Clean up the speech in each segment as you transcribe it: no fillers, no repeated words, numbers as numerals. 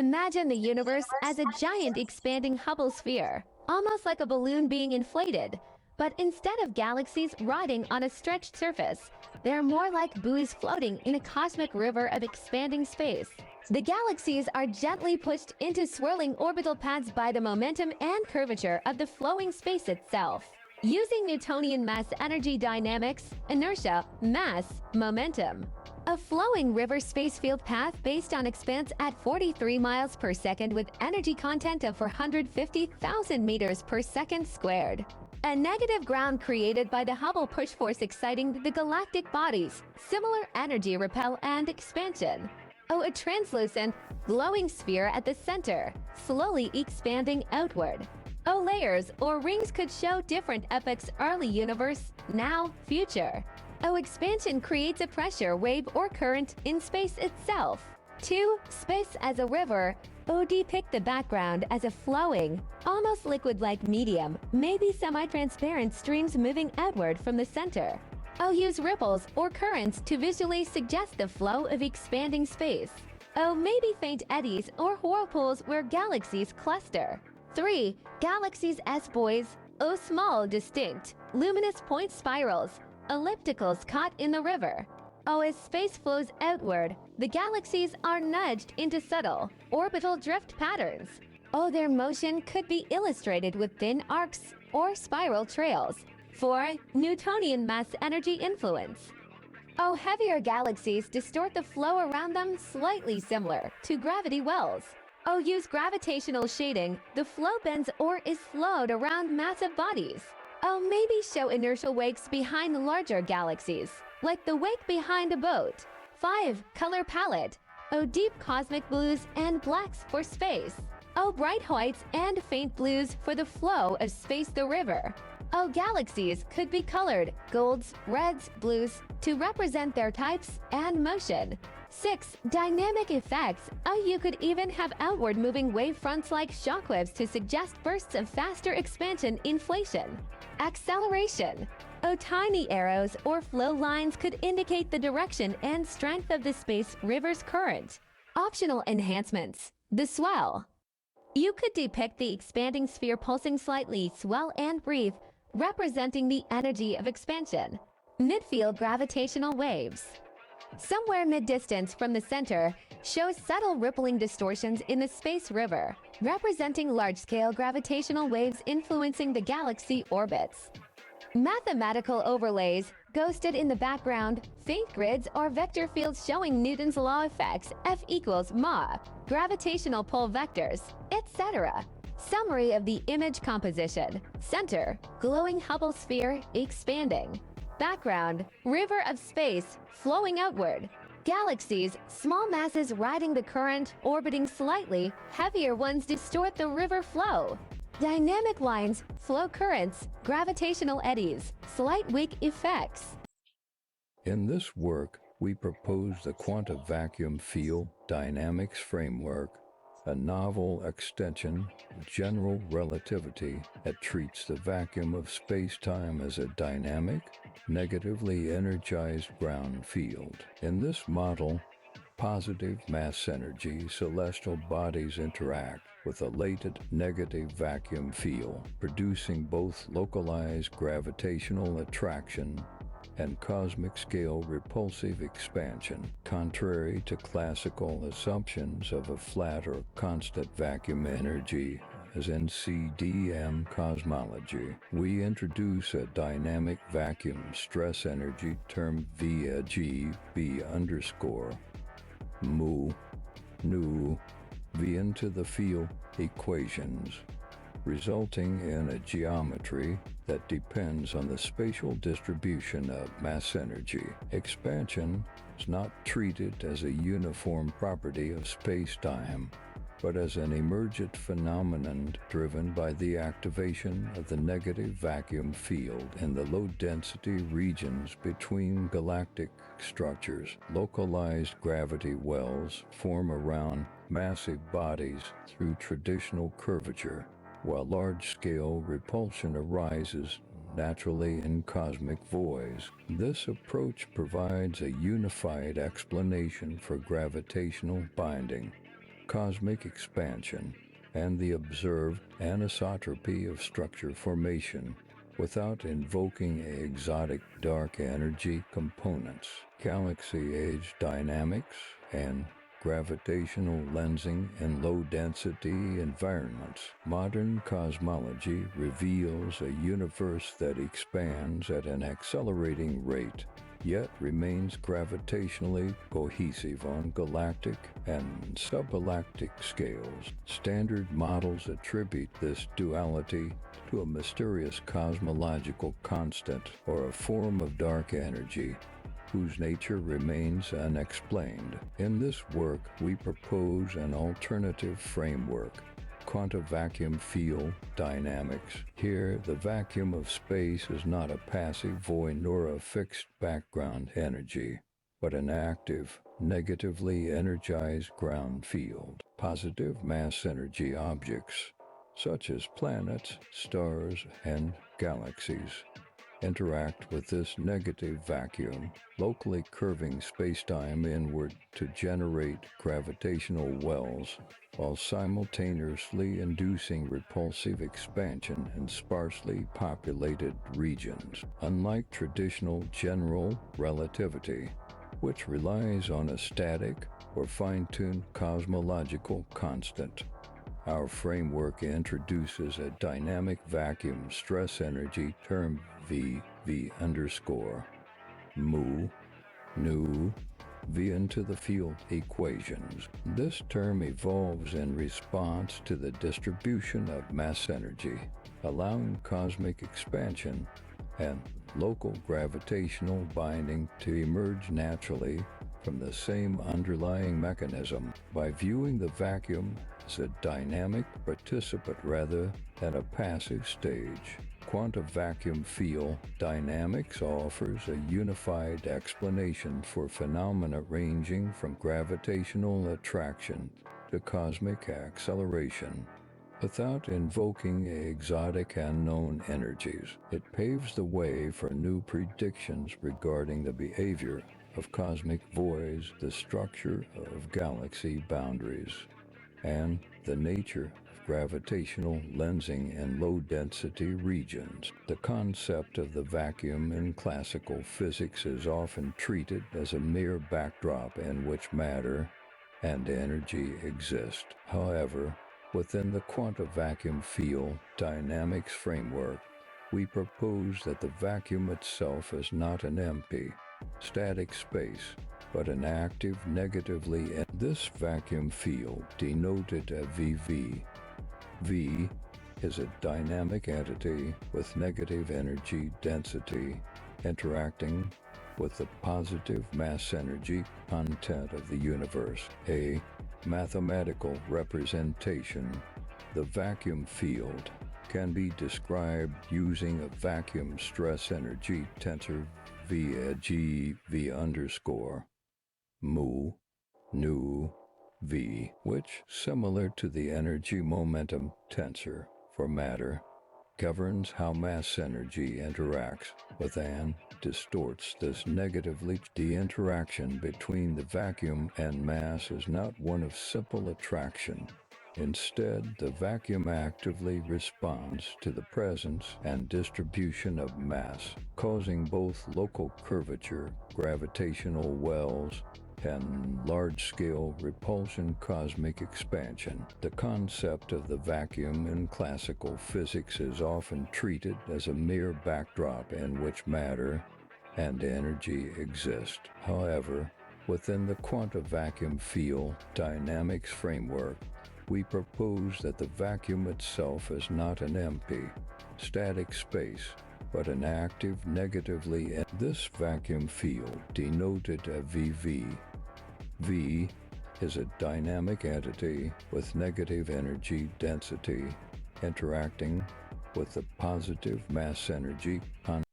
Imagine the universe as a giant expanding Hubble sphere, almost like a balloon being inflated. But instead of galaxies riding on a stretched surface, they're more like buoys floating in a cosmic river of expanding space. The galaxies are gently pushed into swirling orbital paths by the momentum and curvature of the flowing space itself. Using Newtonian mass-energy dynamics, inertia, mass, momentum. A flowing river spacefield path based on expanse at 43 miles per second with energy content of 450,000 meters per second squared. A negative ground created by the Hubble push force exciting the galactic bodies, similar energy repel and expansion. A translucent, glowing sphere at the center, slowly expanding outward. Layers or rings could show different epochs: early universe, now, future. Expansion creates a pressure wave or current in space itself. 2. Space as a river. Depict the background as a flowing, almost liquid-like medium, maybe semi-transparent streams moving outward from the center. Use ripples or currents to visually suggest the flow of expanding space. Maybe faint eddies or whirlpools where galaxies cluster. 3. Galaxies as buoys. Small, distinct, luminous point spirals, ellipticals caught in the river. As space flows outward, the galaxies are nudged into subtle, orbital drift patterns. Their motion could be illustrated with thin arcs or spiral trails. 4. Newtonian mass-energy influence. Heavier galaxies distort the flow around them, slightly similar to gravity wells. Use gravitational shading. The flow bends or is slowed around massive bodies. Maybe show inertial wakes behind larger galaxies, like the wake behind a boat. 5. Color palette. Deep cosmic blues and blacks for space. Bright whites and faint blues for the flow of space the river. Galaxies could be colored, golds, reds, blues, to represent their types and motion. 6. Dynamic effects. You could even have outward moving wave fronts like shockwaves to suggest bursts of faster expansion, inflation. Acceleration. Tiny arrows or flow lines could indicate the direction and strength of the space river's current. Optional enhancements. The swell. You could depict the expanding sphere pulsing slightly, swell and breathe, representing the energy of expansion. Midfield gravitational waves. Somewhere mid-distance from the center, shows subtle rippling distortions in the space river, representing large-scale gravitational waves influencing the galaxy orbits. Mathematical overlays, ghosted in the background, faint grids or vector fields showing Newton's law effects, F equals ma, gravitational pull vectors, etc. Summary of the image composition. Center, glowing Hubble sphere, expanding. Background, river of space, flowing outward. Galaxies, small masses riding the current, orbiting slightly, heavier ones distort the river flow. Dynamic lines, flow currents, gravitational eddies, slight wake effects. In this work, we propose the quantum vacuum field dynamics framework, a novel extension of general relativity that treats the vacuum of space-time as a dynamic, negatively energized ground field. In this model, positive mass energy celestial bodies interact with a latent negative vacuum field, producing both localized gravitational attraction and cosmic scale repulsive expansion. Contrary to classical assumptions of a flat or constant vacuum energy, as in CDM cosmology, we introduce a dynamic vacuum stress energy termed via G B_ mu nu v into the field equations, resulting in a geometry that depends on the spatial distribution of mass energy. Expansion is not treated as a uniform property of space-time, but as an emergent phenomenon driven by the activation of the negative vacuum field in the low-density regions between galactic structures. Localized gravity wells form around massive bodies through traditional curvature, while large-scale repulsion arises naturally in cosmic voids. This approach provides a unified explanation for gravitational binding, cosmic expansion and the observed anisotropy of structure formation without invoking exotic dark energy components, galaxy age dynamics, and gravitational lensing in low-density environments. Modern cosmology reveals a universe that expands at an accelerating rate, yet remains gravitationally cohesive on galactic and subalactic scales. Standard models attribute this duality to a mysterious cosmological constant or a form of dark energy whose nature remains unexplained. In this work, we propose an alternative framework, quantum vacuum field dynamics. Here, the vacuum of space is not a passive void nor a fixed background energy, but an active, negatively energized ground field. Positive mass energy objects, such as planets, stars, and galaxies, interact with this negative vacuum, locally curving spacetime inward to generate gravitational wells, while simultaneously inducing repulsive expansion in sparsely populated regions. Unlike traditional general relativity, which relies on a static or fine-tuned cosmological constant, our framework introduces a dynamic vacuum stress energy term V underscore mu nu V into the field equations. This term evolves in response to the distribution of mass energy, allowing cosmic expansion and local gravitational binding to emerge naturally from the same underlying mechanism. By viewing the vacuum as a dynamic participant rather than a passive stage, quantum vacuum field dynamics offers a unified explanation for phenomena ranging from gravitational attraction to cosmic acceleration, without invoking exotic unknown energies. It paves the way for new predictions regarding the behavior of cosmic voids, the structure of galaxy boundaries, and the nature of gravitational lensing in low-density regions. The concept of the vacuum in classical physics is often treated as a mere backdrop in which matter and energy exist. However, within the quantum vacuum field dynamics framework, we propose that the vacuum itself is not an empty, static space, but an active negatively. This vacuum field, denoted as VV, V is a dynamic entity with negative energy density interacting with the positive mass energy content of the universe. A mathematical representation, the vacuum field, can be described using a vacuum stress energy tensor via GV underscore mu nu V, which, similar to the energy momentum tensor for matter, governs how mass energy interacts with and distorts this negatively. The interaction between the vacuum and mass is not one of simple attraction. Instead, the vacuum actively responds to the presence and distribution of mass, causing both local curvature, gravitational wells, and large-scale repulsion cosmic expansion. The concept of the vacuum in classical physics is often treated as a mere backdrop in which matter and energy exist. However, within the quantum vacuum field dynamics framework, we propose that the vacuum itself is not an empty, static space, but an active negatively. This vacuum field, denoted as VV, V is a dynamic entity with negative energy density interacting with the positive mass energy content.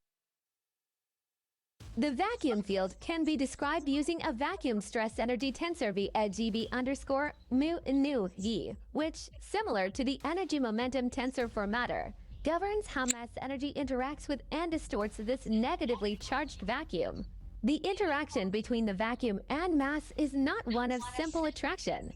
The vacuum field can be described using a vacuum stress energy tensor V at GB underscore mu nu Y, which, similar to the energy momentum tensor for matter, governs how mass energy interacts with and distorts this negatively charged vacuum. The interaction between the vacuum and mass is not one of simple attraction.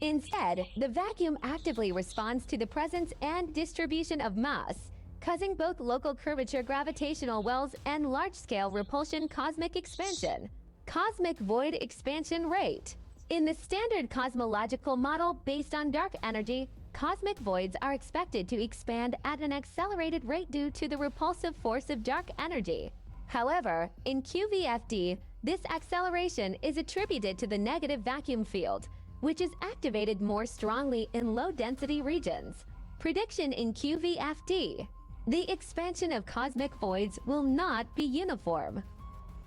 Instead, the vacuum actively responds to the presence and distribution of mass, causing both local curvature gravitational wells and large-scale repulsion cosmic expansion. Cosmic void expansion rate. In the standard cosmological model based on dark energy, cosmic voids are expected to expand at an accelerated rate due to the repulsive force of dark energy. However, in QVFD, this acceleration is attributed to the negative vacuum field, which is activated more strongly in low-density regions. Prediction in QVFD. The expansion of cosmic voids will not be uniform.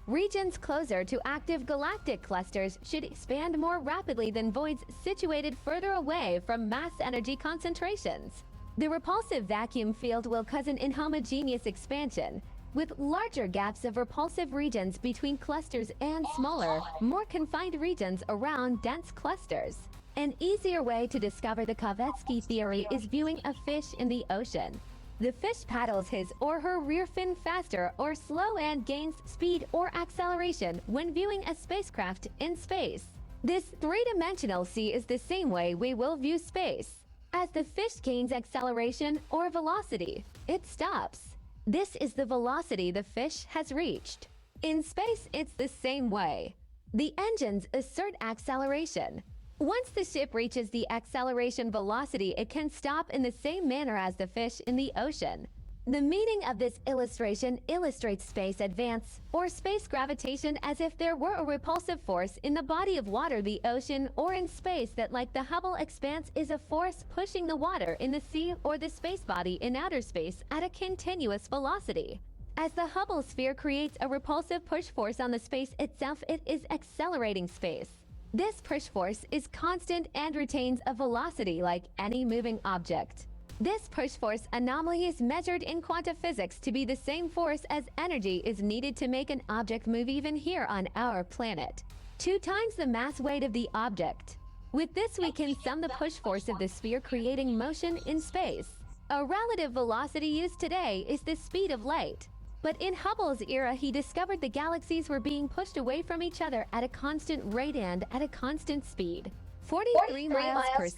Regions closer to active galactic clusters should expand more rapidly than voids situated further away from mass energy concentrations. The repulsive vacuum field will cause an inhomogeneous expansion, with larger gaps of repulsive regions between clusters and smaller, more confined regions around dense clusters. An easier way to discover the Kawecki theory is viewing a fish in the ocean. The fish paddles his or her rear fin faster or slow and gains speed or acceleration when viewing a spacecraft in space. This three-dimensional sea is the same way we will view space. As the fish gains acceleration or velocity, it stops. This is the velocity the fish has reached. In space, it's the same way. The engines assert acceleration. Once the ship reaches the acceleration velocity, it can stop in the same manner as the fish in the ocean. The meaning of this illustration illustrates space advance, or space gravitation, as if there were a repulsive force in the body of water, the ocean, or in space that, like the Hubble expanse, is a force pushing the water in the sea or the space body in outer space at a continuous velocity. As the Hubble sphere creates a repulsive push force on the space itself, it is accelerating space. This push force is constant and retains a velocity like any moving object. This push force anomaly is measured in quantum physics to be the same force as energy is needed to make an object move even here on our planet. 2 times the mass weight of the object. With this, we can sum the push force of the sphere creating motion in space. A relative velocity used today is the speed of light. But in Hubble's era, he discovered the galaxies were being pushed away from each other at a constant rate and at a constant speed. 43 miles per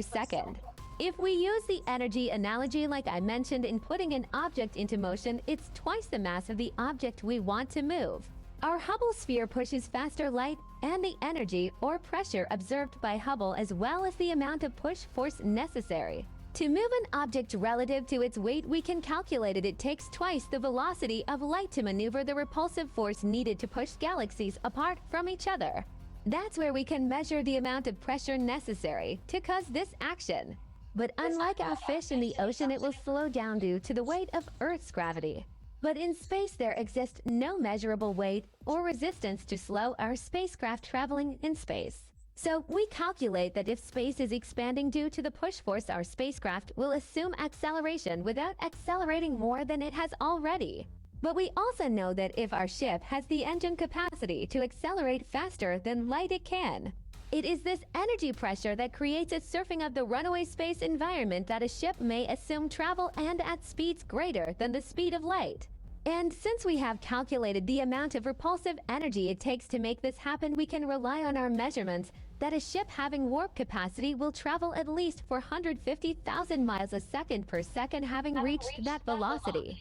second. If we use the energy analogy like I mentioned in putting an object into motion, it's twice the mass of the object we want to move. Our Hubble sphere pushes faster light, and the energy or pressure observed by Hubble as well as the amount of push force necessary. To move an object relative to its weight, we can calculate it takes twice the velocity of light to maneuver the repulsive force needed to push galaxies apart from each other. That's where we can measure the amount of pressure necessary to cause this action. But unlike our fish in the ocean, it will slow down due to the weight of Earth's gravity. But in space, there exists no measurable weight or resistance to slow our spacecraft traveling in space. So we calculate that if space is expanding due to the push force, our spacecraft will assume acceleration without accelerating more than it has already. But we also know that if our ship has the engine capacity to accelerate faster than light, it can. It is this energy pressure that creates a surfing of the runaway space environment that a ship may assume travel and at speeds greater than the speed of light. And since we have calculated the amount of repulsive energy it takes to make this happen, we can rely on our measurements that a ship having warp capacity will travel at least 450,000 miles a second per second, having reached that velocity.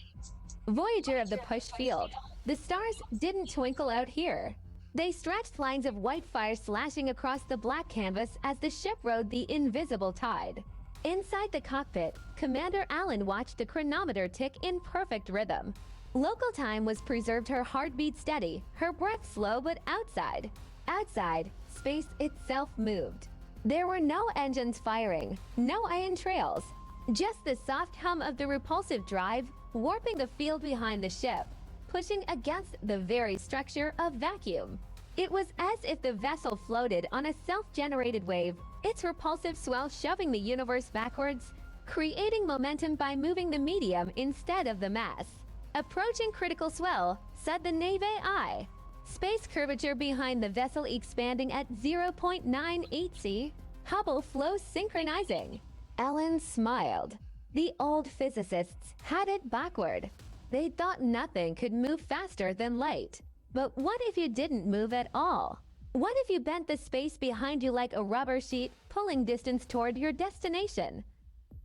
Voyager of the push field. The stars didn't twinkle out here. They stretched lines of white fire slashing across the black canvas as the ship rode the invisible tide. Inside the cockpit, Commander Allen watched the chronometer tick in perfect rhythm. Local time was preserved, her heartbeat steady, her breath slow, but outside, space itself moved. There were no engines firing, no ion trails, just the soft hum of the repulsive drive warping the field behind the ship, pushing against the very structure of vacuum. It was as if the vessel floated on a self-generated wave, its repulsive swell shoving the universe backwards, creating momentum by moving the medium instead of the mass. Approaching critical swell, said the Navy eye. Space curvature behind the vessel expanding at 0.98 c. Hubble flows synchronizing. Ellen smiled. The old physicists had it backward. They thought nothing could move faster than light. But what if you didn't move at all? What if you bent the space behind you like a rubber sheet, pulling distance toward your destination?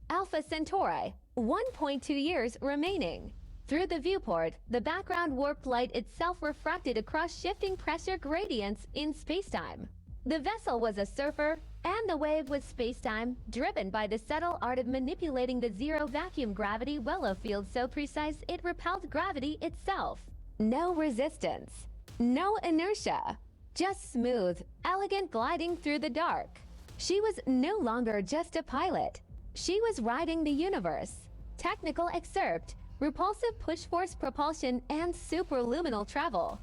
Alpha Centauri, 1.2 years remaining. Through the viewport, the background warped light itself refracted across shifting pressure gradients in spacetime. The vessel was a surfer, and the wave was spacetime, driven by the subtle art of manipulating the zero vacuum gravity Willow field so precise it repelled gravity itself. No resistance, no inertia, just smooth, elegant gliding through the dark. She was no longer just a pilot. She was riding the universe. Technical excerpt: repulsive push-force propulsion and superluminal travel.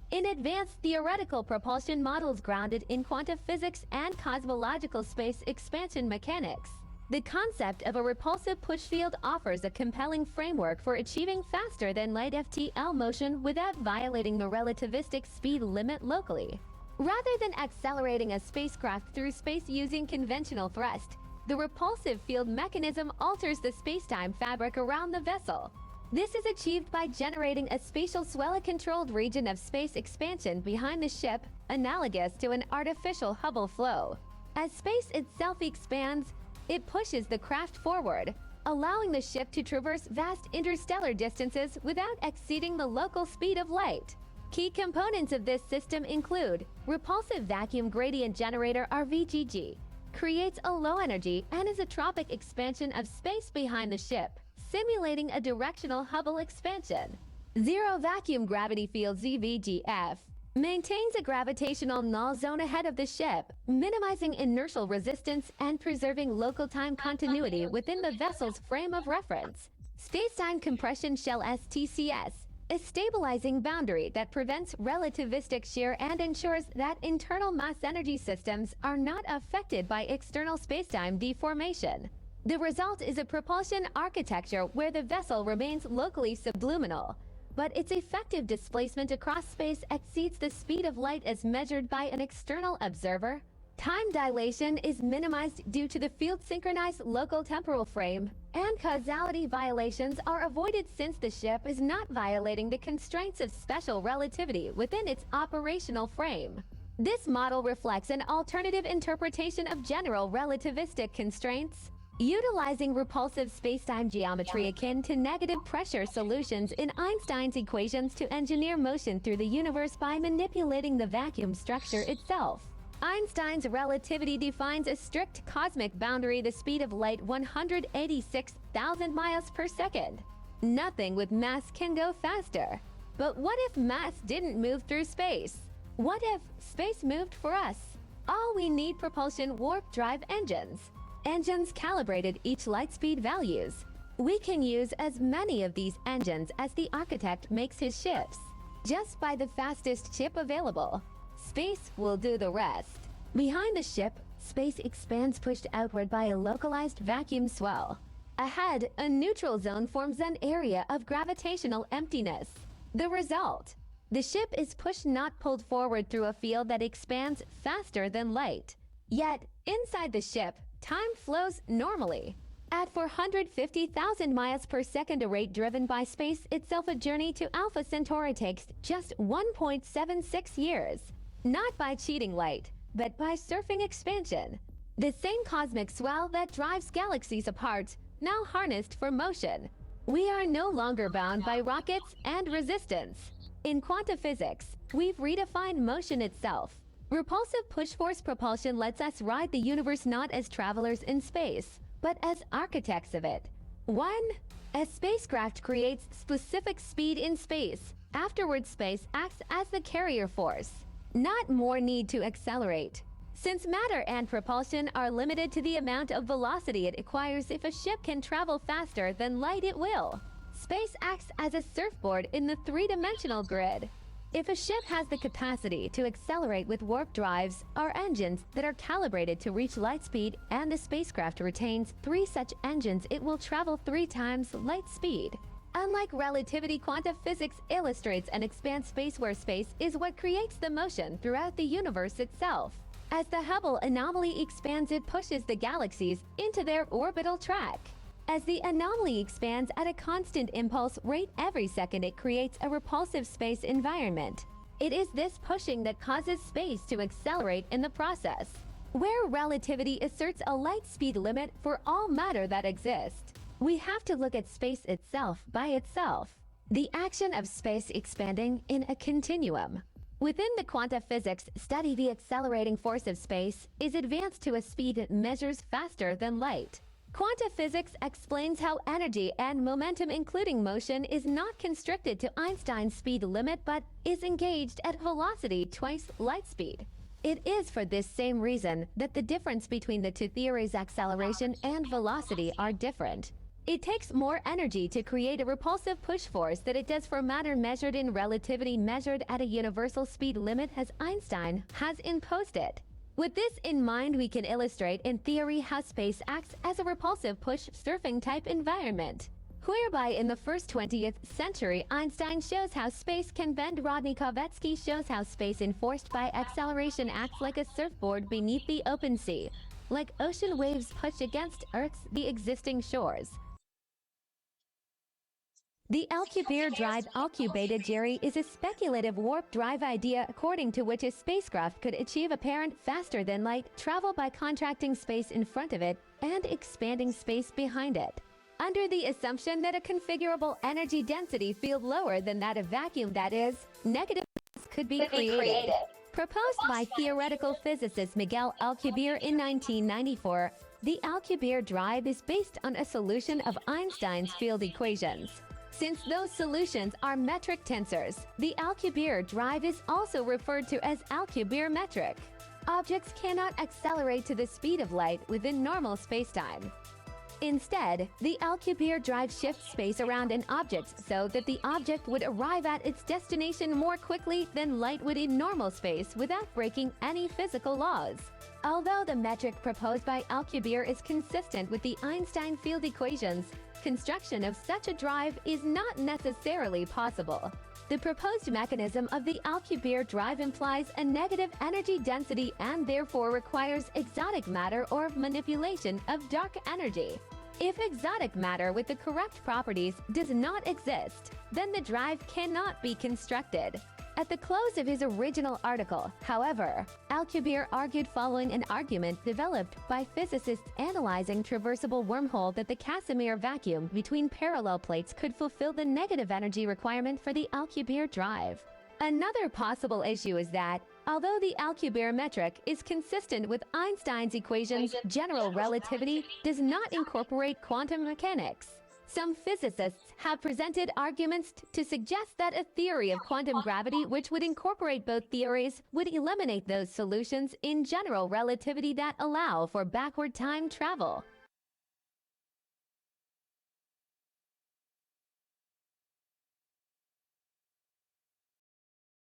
In advanced theoretical propulsion models grounded in quantum physics and cosmological space expansion mechanics, the concept of a repulsive push field offers a compelling framework for achieving faster-than-light FTL motion without violating the relativistic speed limit locally. Rather than accelerating a spacecraft through space using conventional thrust, the repulsive field mechanism alters the spacetime fabric around the vessel. This is achieved by generating a spatial swell-controlled region of space expansion behind the ship, analogous to an artificial Hubble flow. As space itself expands, it pushes the craft forward, allowing the ship to traverse vast interstellar distances without exceeding the local speed of light. Key components of this system include repulsive vacuum gradient generator (RVGG), creates a low-energy anisotropic expansion of space behind the ship, simulating a directional Hubble expansion. Zero vacuum gravity field (ZVGF) maintains a gravitational null zone ahead of the ship, minimizing inertial resistance and preserving local time continuity within the vessel's frame of reference. Spacetime compression shell (STCS), a stabilizing boundary that prevents relativistic shear and ensures that internal mass-energy systems are not affected by external spacetime deformation. The result is a propulsion architecture where the vessel remains locally subluminal, but its effective displacement across space exceeds the speed of light as measured by an external observer. Time dilation is minimized due to the field-synchronized local temporal frame, and causality violations are avoided since the ship is not violating the constraints of special relativity within its operational frame. This model reflects an alternative interpretation of general relativistic constraints, utilizing repulsive spacetime geometry akin to negative pressure solutions in Einstein's equations to engineer motion through the universe by manipulating the vacuum structure itself. Einstein's relativity defines a strict cosmic boundary, the speed of light 186,000 miles per second. Nothing with mass can go faster. But what if mass didn't move through space? What if space moved for us? All we need: propulsion warp drive engines. Engines calibrated each light speed values. We can use as many of these engines as the architect makes his ships. Just buy the fastest ship available. Space will do the rest. Behind the ship, space expands, pushed outward by a localized vacuum swell. Ahead, a neutral zone forms an area of gravitational emptiness. The result: the ship is pushed, not pulled forward, through a field that expands faster than light. Yet, inside the ship, time flows normally. At 450,000 miles per second, a rate driven by space itself, a journey to Alpha Centauri takes just 1.76 years. Not by cheating light, but by surfing expansion. The same cosmic swell that drives galaxies apart, now harnessed for motion. We are no longer bound by rockets and resistance. In quantum physics, we've redefined motion itself. Repulsive push-force propulsion lets us ride the universe not as travelers in space, but as architects of it. 1. A spacecraft creates specific speed in space. Afterwards, space acts as the carrier force. Not more need to accelerate. Since matter and propulsion are limited to the amount of velocity it acquires, if a ship can travel faster than light, it will. Space acts as a surfboard in the three-dimensional grid. If a ship has the capacity to accelerate with warp drives or engines that are calibrated to reach light speed, and the spacecraft retains 3 such engines, it will travel 3 times light speed. Unlike relativity, quantum physics illustrates and expands space, where space is what creates the motion throughout the universe itself. As the Hubble anomaly expands, it pushes the galaxies into their orbital track. As the anomaly expands at a constant impulse rate every second, it creates a repulsive space environment. It is this pushing that causes space to accelerate in the process. Where relativity asserts a light speed limit for all matter that exists, we have to look at space itself by itself. The action of space expanding in a continuum. Within the quanta physics study, the accelerating force of space is advanced to a speed that measures faster than light. Quanta physics explains how energy and momentum, including motion, is not constricted to Einstein's speed limit but is engaged at velocity twice light speed. It is for this same reason that the difference between the two theories, acceleration and velocity, are different. It takes more energy to create a repulsive push force than it does for matter measured in relativity, measured at a universal speed limit as Einstein has imposed it. With this in mind, we can illustrate in theory how space acts as a repulsive push surfing type environment, whereby in the first 20th century Einstein shows how space can bend. Rodney Kawecki shows how space enforced by acceleration acts like a surfboard beneath the open sea, like ocean waves push against the existing shores. The Alcubierre drive, Alcubeta Jerry, is a speculative warp drive idea according to which a spacecraft could achieve apparent faster than light travel by contracting space in front of it and expanding space behind it, under the assumption that a configurable energy density field lower than that of vacuum, that is, negative, could be created. Proposed by theoretical physicist Miguel Alcubierre in 1994, the Alcubierre drive is based on a solution of Einstein's field equations. Since those solutions are metric tensors, the Alcubierre drive is also referred to as Alcubierre metric. Objects cannot accelerate to the speed of light within normal spacetime. Instead, the Alcubierre drive shifts space around an object so that the object would arrive at its destination more quickly than light would in normal space without breaking any physical laws. Although the metric proposed by Alcubierre is consistent with the Einstein field equations, construction of such a drive is not necessarily possible. The proposed mechanism of the Alcubierre drive implies a negative energy density and therefore requires exotic matter or manipulation of dark energy. If exotic matter with the correct properties does not exist, then the drive cannot be constructed. At the close of his original article, however, Alcubierre argued following an argument developed by physicists analyzing traversable wormhole that the Casimir vacuum between parallel plates could fulfill the negative energy requirement for the Alcubierre drive. Another possible issue is that, although the Alcubierre metric is consistent with Einstein's equations, general relativity does not incorporate quantum mechanics. Some physicists have presented arguments to suggest that a theory of quantum gravity which would incorporate both theories would eliminate those solutions in general relativity that allow for backward time travel.